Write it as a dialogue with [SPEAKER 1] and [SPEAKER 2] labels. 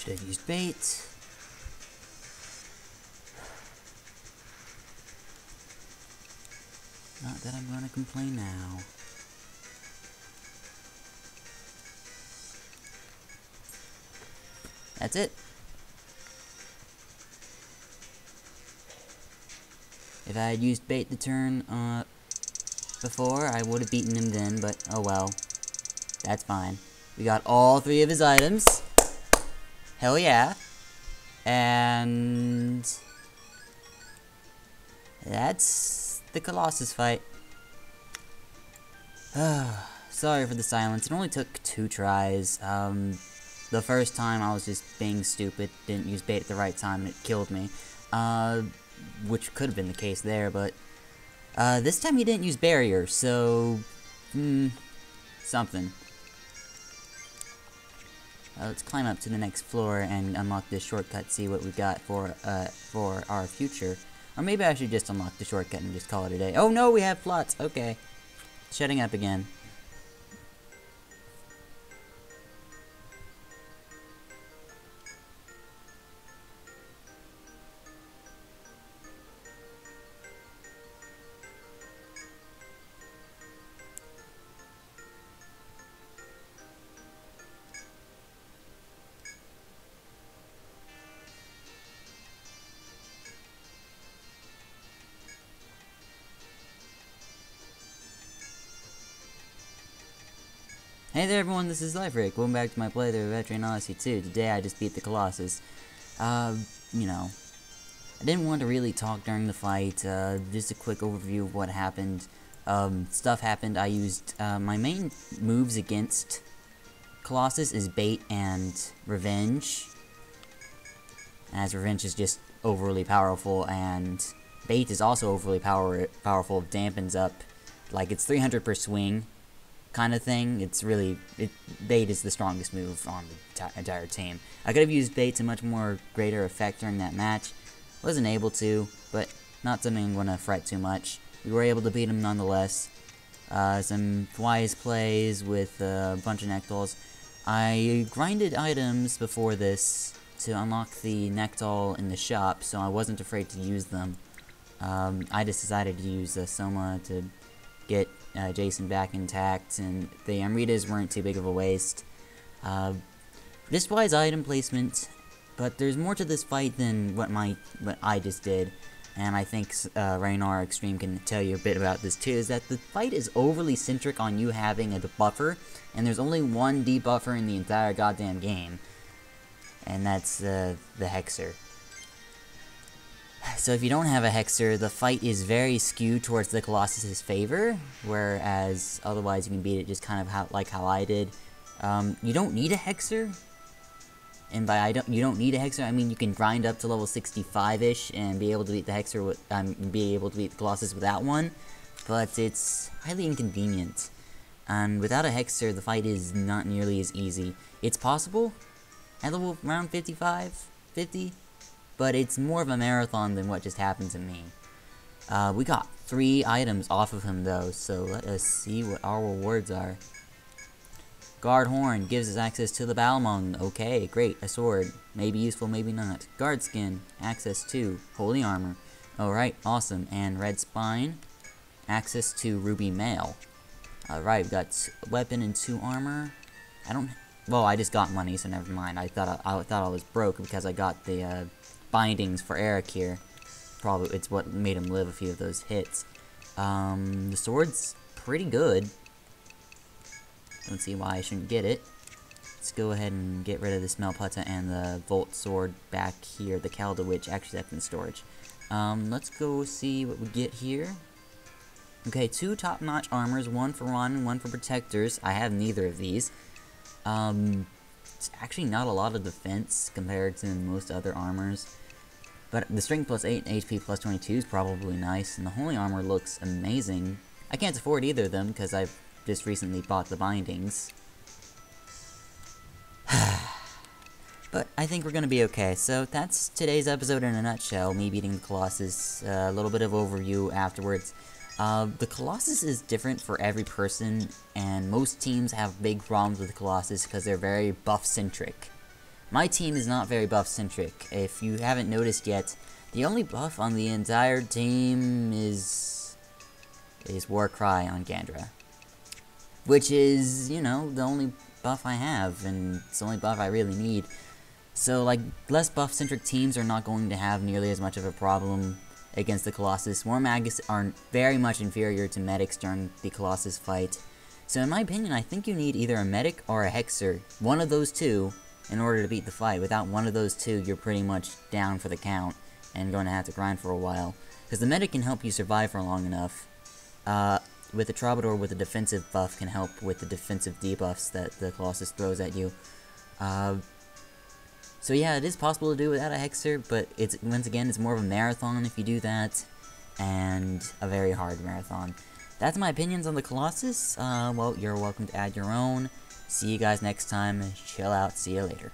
[SPEAKER 1] Should have used bait. Not that I'm gonna complain now. That's it. If I had used bait the turn before, I would have beaten him then, but oh well. That's fine. We got all 3 of his items. Hell yeah. And that's the Colossus fight. Sorry for the silence. It only took 2 tries. The first time I was just being stupid, didn't use bait at the right time, and it killed me. Which could have been the case there, but this time he didn't use barrier, so something. Let's climb up to the next floor and unlock this shortcut, see what we got for our future. Or maybe I should just unlock the shortcut and just call it a day. Oh no, we have plots. Okay. Shutting up again. Hey there everyone, this is Liferake. Welcome back to my playthrough of Etrian Odyssey 2. Today I just beat the Colossus. You know, I didn't want to really talk during the fight. Just a quick overview of what happened. Stuff happened. I used, my main moves against Colossus is Bait and Revenge. As Revenge is just overly powerful, and Bait is also overly powerful, dampens up, like it's 300 per swing. Kind of thing. It's really bait is the strongest move on the entire team. I could have used bait to much more greater effect during that match. Wasn't able to, but not something I'm gonna fret too much. We were able to beat him nonetheless. Some wise plays with a bunch of Nectalls. I grinded items before this to unlock the Nectall in the shop, so I wasn't afraid to use them. I just decided to use Soma to get Jason back intact, and the Amritas weren't too big of a waste. Just wise item placement, but there's more to this fight than what I just did, and I think Raynar Extreme can tell you a bit about this too, is that the fight is overly centric on you having a debuffer, and there's only one debuffer in the entire goddamn game, and that's the Hexer. So if you don't have a Hexer, the fight is very skewed towards the Colossus' favor, whereas otherwise you can beat it just kind of like how I did. You don't need a Hexer, and by you don't need a Hexer, I mean you can grind up to level 65-ish and be able to beat the Hexer with, be able to beat the Colossus without one, but it's highly inconvenient. And without a Hexer, the fight is not nearly as easy. It's possible at level around 55, 50. But it's more of a marathon than what just happened to me. We got 3 items off of him though, so let us see what our rewards are. Guard Horn gives us access to the Balmung. Okay, great, a sword. Maybe useful, maybe not. Guard Skin, access to Holy Armor. Alright, awesome. And Red Spine, access to Ruby Mail. Alright, we've got weapon and 2 armor. Well, I just got money, so never mind. I thought I was broke because I got the bindings for Eric here. Probably it's what made him live a few of those hits. The sword's pretty good. Don't see why I shouldn't get it. Let's go ahead and get rid of this Melputta and the Volt sword back here. The Calda Witch, actually that's in storage. Let's go see what we get here. Okay, 2 top-notch armors, 1 for Ron and 1 for protectors. I have neither of these. It's actually not a lot of defense compared to most other armors. But the strength plus 8 and HP plus 22 is probably nice, and the holy armor looks amazing. I can't afford either of them because I've just recently bought the bindings. But I think we're gonna be okay. So that's today's episode in a nutshell, me beating the Colossus, a little bit of overview afterwards. The Colossus is different for every person, and most teams have big problems with the Colossus because they're very buff-centric. My team is not very buff-centric. If you haven't noticed yet, the only buff on the entire team is Warcry on Gandra. Which is, you know, the only buff I have, and it's the only buff I really need. So, like, less buff-centric teams are not going to have nearly as much of a problem against the Colossus. War Magus are very much inferior to medics during the Colossus fight. So in my opinion, I think you need either a medic or a hexer, one of those two, in order to beat the fight. Without one of those two, you're pretty much down for the count, and going to have to grind for a while. Because the medic can help you survive for long enough. With the Troubadour with a defensive buff can help with the defensive debuffs that the Colossus throws at you. So yeah, it is possible to do without a Hexer, but it's, once again, it's more of a marathon if you do that, and a very hard marathon. That's my opinions on the Colossus. Well, you're welcome to add your own. See you guys next time. Chill out. See you later.